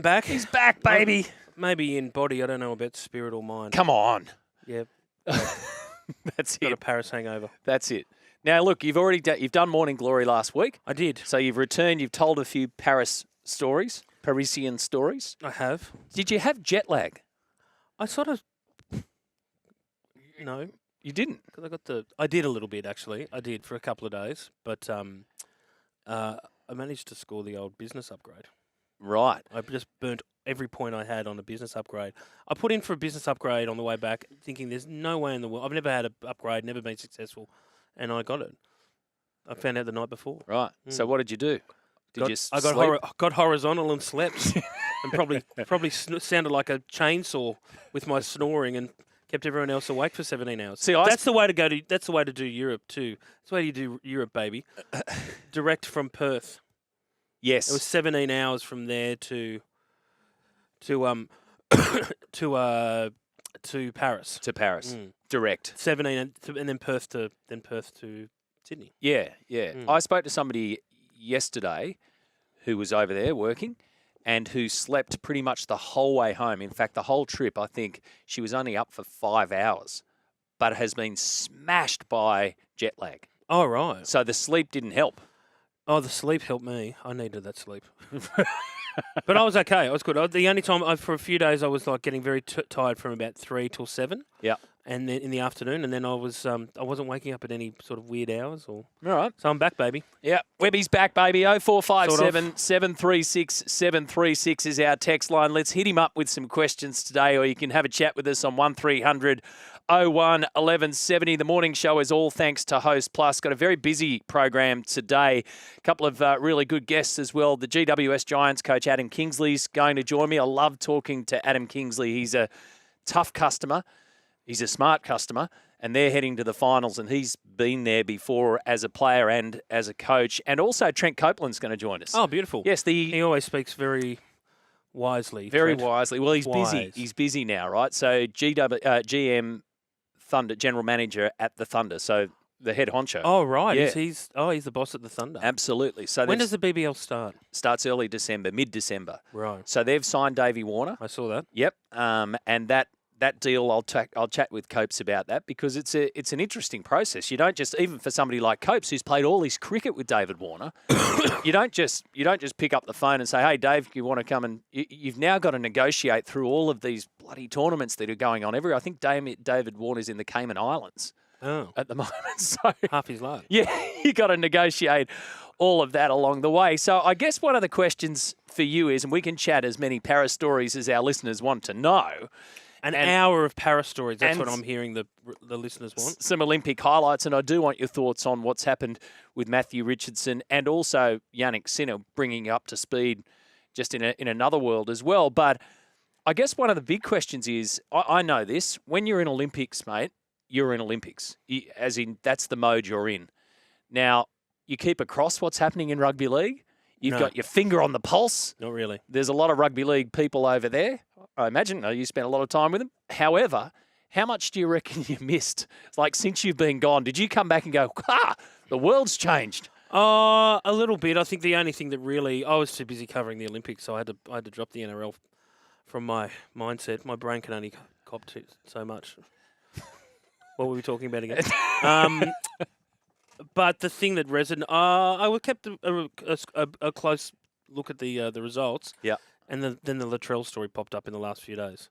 Back. He's back, baby. Maybe in body. I don't know about spirit or mind. Come on. Yeah. That's Got a it. Paris hangover. That's it. Now, look, you've done Morning Glory last week. I did. So you've returned. You've told a few Parisian stories. I have. Did you have jet lag? I sort of. No. You didn't. Because I did a little bit, actually. I did for a couple of days. But I managed to score the old business upgrade. Right. I just burnt every point I had on a business upgrade. I put in for a business upgrade on the way back, thinking there's no way in the world. I've never had an upgrade, never been successful, and I got it. I found out the night before. Right. So what did you do? I got horizontal and slept, and probably sounded like a chainsaw with my snoring, and kept everyone else awake for 17 hours. See, that's the way to go. That's the way to do Europe too. That's the way you do Europe, baby. Direct from Perth. Yes. It was 17 hours from there to Paris. To Paris. Direct. 17 and then Perth to Sydney. Yeah, yeah. I spoke to somebody yesterday who was over there working and who slept pretty much the whole way home. In fact, the whole trip, I think she was only up for 5 hours, but has been smashed by jet lag. Oh, right. So the sleep didn't help. Oh, the sleep helped me. I needed that sleep. But I was okay. I was good. The only time, for a few days, I was like getting very tired from about 3 till 7. Yeah. And then in the afternoon, and then I wasn't waking up at any sort of weird hours. All right. So I'm back, baby. Yeah, Webby's back, baby. 0457 736 736 is our text line. Let's hit him up with some questions today, or you can have a chat with us on 1300 01 1170. The morning show is all thanks to Host Plus. Got a very busy program today. A couple of really good guests as well. The GWS Giants coach Adam Kingsley's going to join me. I love talking to Adam Kingsley. He's a tough customer. He's a smart customer, and they're heading to the finals, and he's been there before as a player and as a coach. And also Trent Copeland's going to join us. Oh, beautiful. Yes, he always speaks very wisely. Very Trent. wisely. Well, he's busy. He's busy now, right? So GM Thunder, general manager at the Thunder, so the head honcho. Oh, right. Yeah. He's the boss at the Thunder. Absolutely. So when does the BBL start? Starts early December, mid-December. Right. So they've signed Davey Warner. I saw that. Yep. And that deal, I'll chat with Copes about that, because it's an interesting process. You don't just, even for somebody like Copes who's played all his cricket with David Warner, you don't just pick up the phone and say, "Hey, Dave, you want to come?" And you've now got to negotiate through all of these bloody tournaments that are going on everywhere. I think David Warner's in the Cayman Islands at the moment. So half his life. Yeah, you got to negotiate all of that along the way. So I guess one of the questions for you is, and we can chat as many Paris stories as our listeners want to know. An hour of Paris stories. That's what I'm hearing the listeners want. Some Olympic highlights, and I do want your thoughts on what's happened with Matthew Richardson and also Yannick Sinner, bringing you up to speed just in another world as well. But I guess one of the big questions is, I know this, when you're in Olympics, mate, you're in Olympics, as in that's the mode you're in. Now, you keep across what's happening in rugby league. You've got your finger on the pulse. Not really. There's a lot of rugby league people over there. I imagine you spent a lot of time with them. However, how much do you reckon you missed? It's like, since you've been gone, did you come back and go, the world's changed? A little bit. I think the only thing that really, I was too busy covering the Olympics, so I had to drop the NRL from my mindset. My brain can only cop to so much. What were we talking about again? But the thing that resonated, I kept a close look at the results. Yeah. And then the Latrell story popped up in the last few days.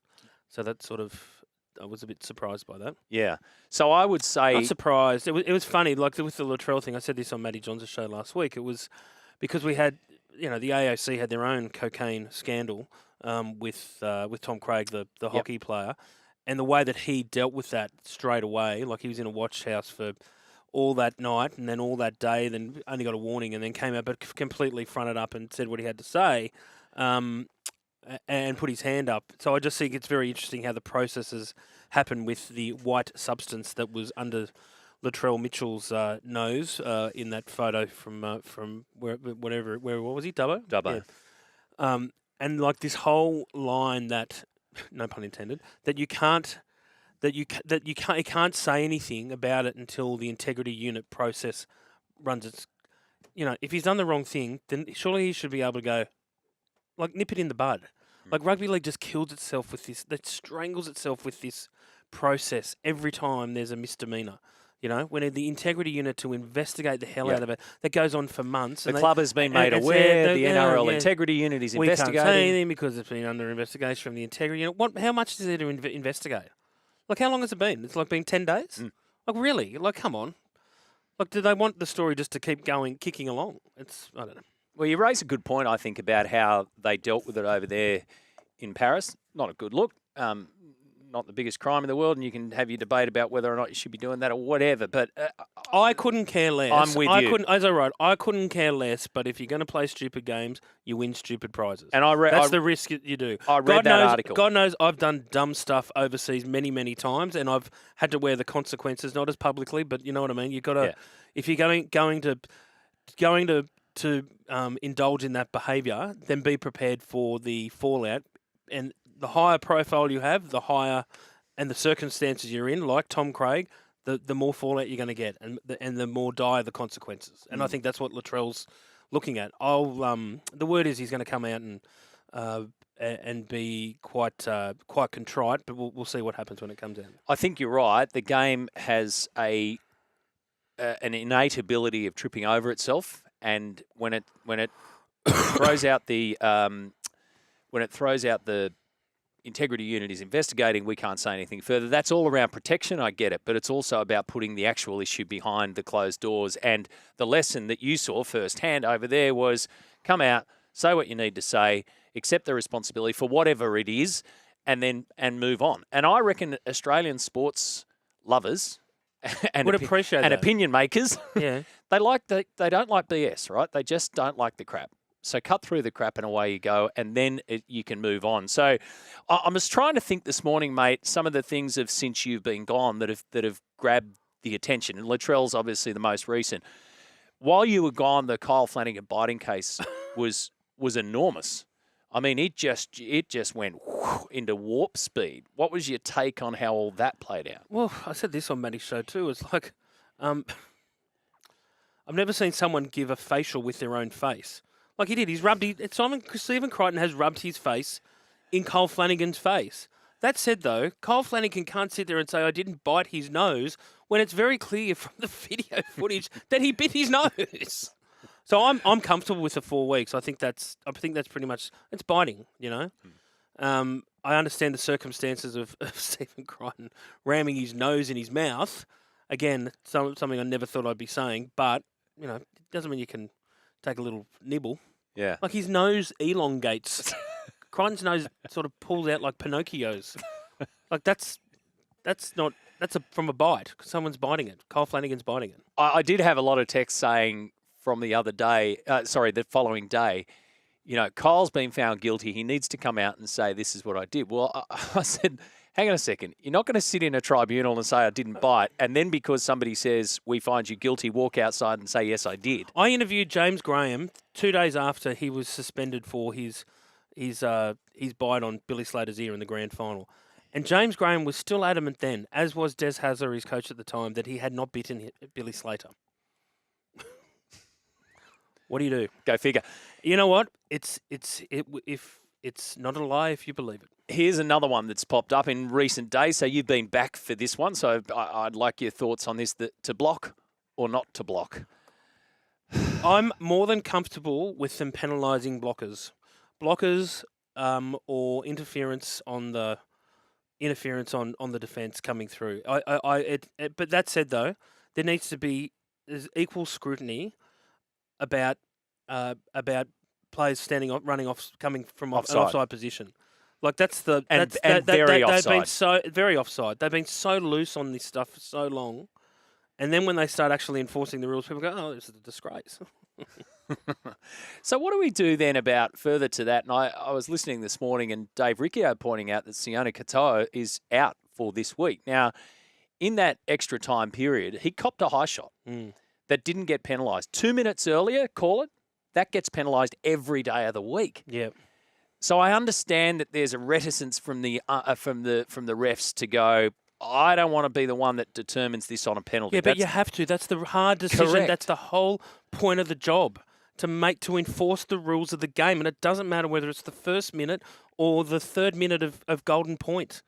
So that sort of, I was a bit surprised by that. Yeah. So I would say... Not surprised. It was funny, like with the Latrell thing. I said this on Matty Johns' show last week. It was because we had, the AOC had their own cocaine scandal with Tom Craig, the hockey player. And the way that he dealt with that straight away, like he was in a watch house for all that night and then all that day, then only got a warning and then came out but completely fronted up and said what he had to say. And put his hand up. So I just think it's very interesting how the processes happen with the white substance that was under Latrell Mitchell's nose in that photo from where was he? Dubbo? Dubbo. Yeah. And like this whole line that, no pun intended, that you can't say anything about it until the integrity unit process runs its. If he's done the wrong thing, then surely he should be able to go, like, nip it in the bud. Like rugby league just kills itself with this. That strangles itself with this process every time there's a misdemeanor. You know, when the integrity unit to investigate the hell out of it, that goes on for months. The club has been made aware. The NRL integrity unit is investigating. We can't say anything because it's been under investigation from the integrity unit. How much is there to investigate? Like, how long has it been? It's like been 10 days? Like, really? Like, come on. Like, do they want the story just to keep going, kicking along? I don't know. Well, you raise a good point, I think, about how they dealt with it over there in Paris. Not a good look. Not the biggest crime in the world, and you can have your debate about whether or not you should be doing that or whatever. But I couldn't care less. I'm with you. As I wrote, I couldn't care less. But if you're going to play stupid games, you win stupid prizes. And that's the risk you do. I read that article. God knows I've done dumb stuff overseas many, many times, and I've had to wear the consequences, not as publicly, but you know what I mean. You've got to, if you're going to indulge in that behaviour, then be prepared for the fallout. And the higher profile you have, the higher, and the circumstances you're in, like Tom Craig, the more fallout you're going to get, and the more dire the consequences. And I think that's what Latrell's looking at. The word is he's going to come out and be quite contrite, but we'll see what happens when it comes out. I think you're right. The game has an innate ability of tripping over itself, and when it throws out the integrity unit is investigating, we can't say anything further. That's all around protection, I get it, but it's also about putting the actual issue behind the closed doors. And the lesson that you saw firsthand over there was come out, say what you need to say, accept the responsibility for whatever it is, and move on. And I reckon Australian sports lovers and would appreciate and that. Opinion makers, yeah, they don't like BS, right? They just don't like the crap. So cut through the crap and away you go, and then you can move on. So I was trying to think this morning, mate, some of the things of since you've been gone that have grabbed the attention. And Latrell's obviously the most recent. While you were gone, the Kyle Flanagan biting case was enormous. I mean, it just went into warp speed. What was your take on how all that played out? Well, I said this on Matty's show too. It's like I've never seen someone give a facial with their own face. Like he did. Stephen Crichton has rubbed his face in Kyle Flanagan's face. That said, though, Kyle Flanagan can't sit there and say, I didn't bite his nose, when it's very clear from the video footage that he bit his nose. So I'm comfortable with the 4 weeks. I think that's pretty much, it's biting, you know. I understand the circumstances of Stephen Crichton ramming his nose in his mouth. Again, something I never thought I'd be saying, but, you know, it doesn't mean you can take a little nibble. Yeah. Like his nose elongates. Crichton's nose sort of pulls out like Pinocchio's. Like that's from a bite. Someone's biting it. Kyle Flanagan's biting it. I did have a lot of texts saying from the following day, you know, Kyle's been found guilty. He needs to come out and say, this is what I did. Well, I said, hang on a second. You're not going to sit in a tribunal and say I didn't bite, and then because somebody says we find you guilty, walk outside and say, yes, I did. I interviewed James Graham 2 days after he was suspended for his bite on Billy Slater's ear in the grand final. And James Graham was still adamant then, as was Des Hazler, his coach at the time, that he had not bitten Billy Slater. What do you do? Go figure. You know what? It's not a lie if you believe it. Here's another one that's popped up in recent days. So you've been back for this one. So I'd like your thoughts on this, to block or not to block. I'm more than comfortable with them penalising blockers. Blockers or interference on the defence coming through. But that said, though, there needs to be equal scrutiny about players running off, coming from an offside position. Like very offside. They've been very offside. They've been so loose on this stuff for so long, and then when they start actually enforcing the rules, people go, "Oh, this is a disgrace." So what do we do then about further to that? And I was listening this morning, and Dave Riccio pointing out that Sione Katoa is out for this week. Now, in that extra time period, he copped a high shot that didn't get penalised. 2 minutes earlier, call it, that gets penalised every day of the week. Yeah. So I understand that there's a reticence from the refs to go, I don't want to be the one that determines this on a penalty. Yeah, but you have to. That's the hard decision. Correct. That's the whole point of the job. to enforce the rules of the game, and it doesn't matter whether it's the first minute or the third minute of golden point.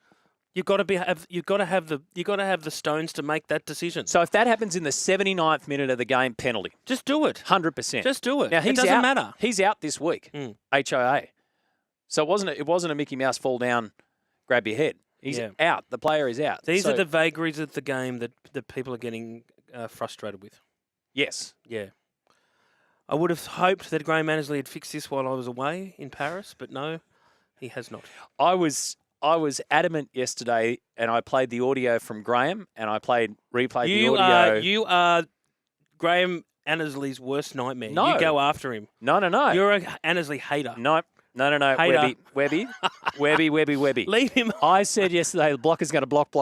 You've got to have the stones to make that decision. So if that happens in the 79th minute of the game, penalty. Just do it. 100%. Just do it. Now, It doesn't matter. He's out this week. HOA. So it wasn't a Mickey Mouse fall down, grab your head. He's out. The player is out. These are the vagaries of the game that people are getting frustrated with. Yes. Yeah. I would have hoped that Graham Annesley had fixed this while I was away in Paris, but no, he has not. I was adamant yesterday, and I played the audio from Graham, and I replayed the audio. You are Graham Annesley's worst nightmare. No. You go after him. No. You're a Annesley hater. No. Hater. Webby. Leave him. I said yesterday the block is going to block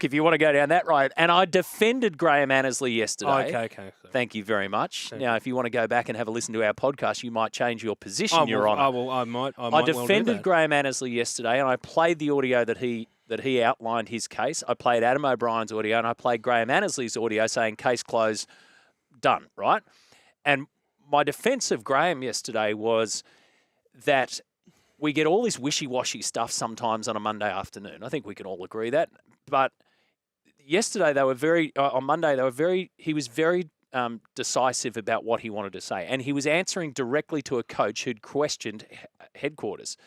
if you want to go down that road. And I defended Graham Annesley yesterday. Okay. Thank you very much. Now, if you want to go back and have a listen to our podcast, you might change your position, Your Honour. I might. I defended Graham Annesley yesterday, and I played the audio that he outlined his case. I played Adam O'Brien's audio, and I played Graham Annesley's audio saying case closed, done, right? And my defence of Graham yesterday was that we get all this wishy-washy stuff sometimes on a Monday afternoon. I think we can all agree that. But yesterday on Monday, he was very decisive about what he wanted to say. And he was answering directly to a coach who'd questioned headquarters.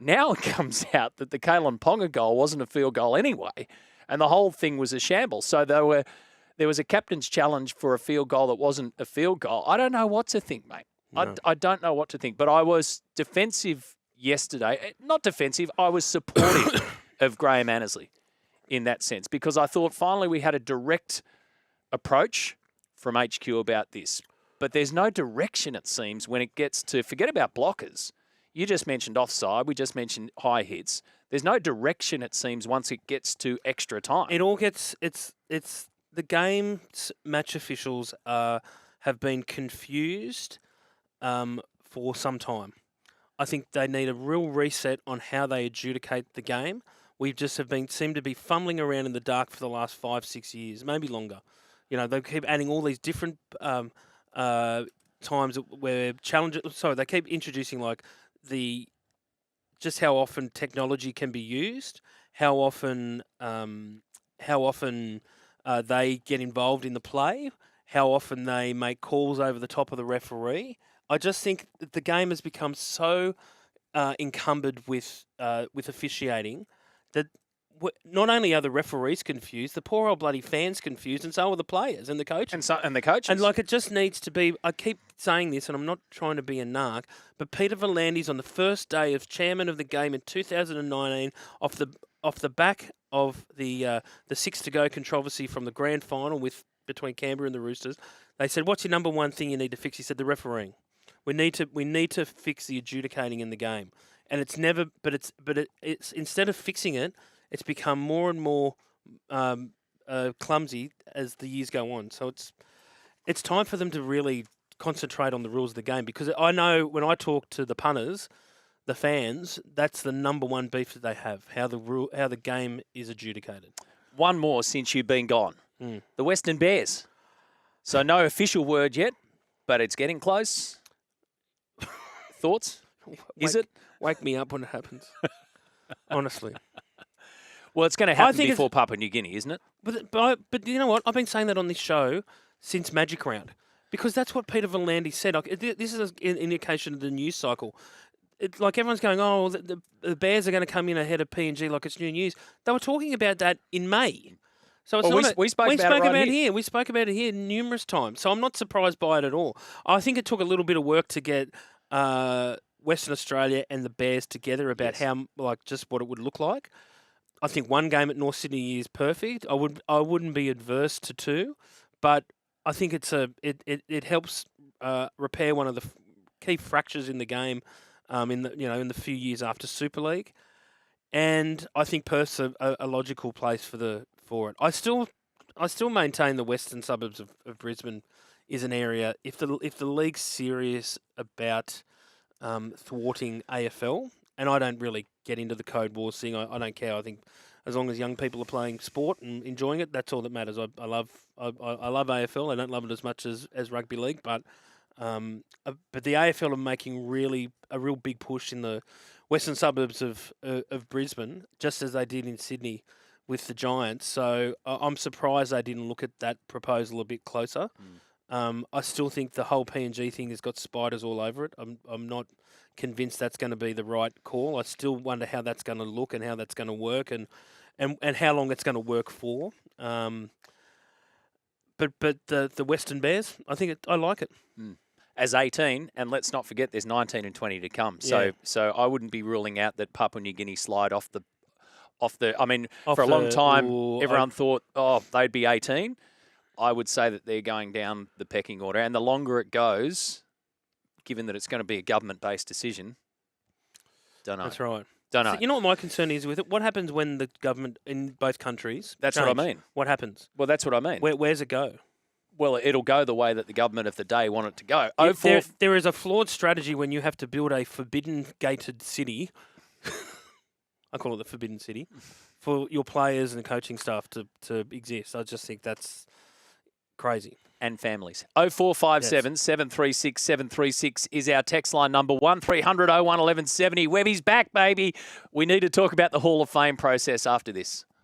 Now it comes out that the Kalen Ponga goal wasn't a field goal anyway, and the whole thing was a shambles. So there was a captain's challenge for a field goal that wasn't a field goal. I don't know what to think, mate. No. I don't know what to think, but I was defensive yesterday. Not defensive, I was supportive of Graham Annesley in that sense, because I thought finally we had a direct approach from HQ about this. But there's no direction, it seems, when it gets to, forget about blockers. You just mentioned offside. We just mentioned high hits. There's no direction, it seems, once it gets to extra time. It all gets, it's the game's match officials have been confused for some time. I think they need a real reset on how they adjudicate the game. We just seem to be fumbling around in the dark for the last 5-6 years, maybe longer. You know, they keep adding all these different times where challenges. Sorry, they keep introducing like just how often technology can be used, how often they get involved in the play, how often they make calls over the top of the referee. I just think that the game has become so encumbered with officiating that not only are the referees confused, the poor old bloody fans confused, and so are the players and the coaches. And the coaches. And like it just needs to be. I keep saying this, and I'm not trying to be a narc, but Peter V'landys on the first day of chairman of the game in 2019, off the back of the 6 to go controversy from the grand final between Canberra and the Roosters, they said, "What's your number one thing you need to fix?" He said, "The refereeing. We need to fix the adjudicating in the game." And it's never, but it's instead of fixing it, it's become more and more clumsy as the years go on. So it's time for them to really concentrate on the rules of the game, because I know when I talk to the punters, the fans, that's the number one beef that they have, how the game is adjudicated. One more since you've been gone. The Western Bears. So no official word yet, but it's getting close. Thoughts? Is it? Wake me up when it happens. Honestly. Well, it's going to happen before Papua New Guinea, isn't it? But you know what? I've been saying that on this show since Magic Round, because that's what Peter V'landys said. This is an indication of the news cycle. It's like everyone's going, oh, the Bears are going to come in ahead of PNG like it's new news. They were talking about that in May. So it's we spoke about it here. We spoke about it here numerous times. So I'm not surprised by it at all. I think it took a little bit of work to get Western Australia and the Bears together about how, like, just what it would look like. I think one game at North Sydney is perfect. I wouldn't be adverse to two, but I think it helps repair one of the key fractures in the game in the few years after Super League, and I think Perth's a logical place for it. I still maintain the western suburbs of Brisbane is an area, if the league's serious about thwarting AFL, and I don't really get into the code wars thing. I don't care. I think as long as young people are playing sport and enjoying it, that's all that matters. I love AFL. I don't love it as much as rugby league, but But the AFL are making a real big push in the western suburbs of Brisbane, just as they did in Sydney with the Giants. So I'm surprised they didn't look at that proposal a bit closer. I still think the whole PNG thing has got spiders all over it. I'm not convinced that's going to be the right call. I still wonder how that's going to look and how that's going to work and how long it's going to work for. But the Western Bears, I like it. As 18, and let's not forget there's 19 and 20 to come. So I wouldn't be ruling out that Papua New Guinea slide off the. I mean, for a long time, everyone thought, they'd be 18. I would say that they're going down the pecking order, and the longer it goes, given that it's going to be a government-based decision, don't know. That's right. Don't know. So you know what my concern is with it? What happens when the government in both countries That's change? what I mean. What happens? Well, that's what I mean. Where's it go? Well, it'll go the way that the government of the day want it to go. There is a flawed strategy when you have to build a forbidden gated city. I call it the Forbidden City for your players and coaching staff to exist. I just think that's crazy. And families. 0457 736 736 is our text line number. 1300 01 1170. Webby's back, baby. We need to talk about the Hall of Fame process after this.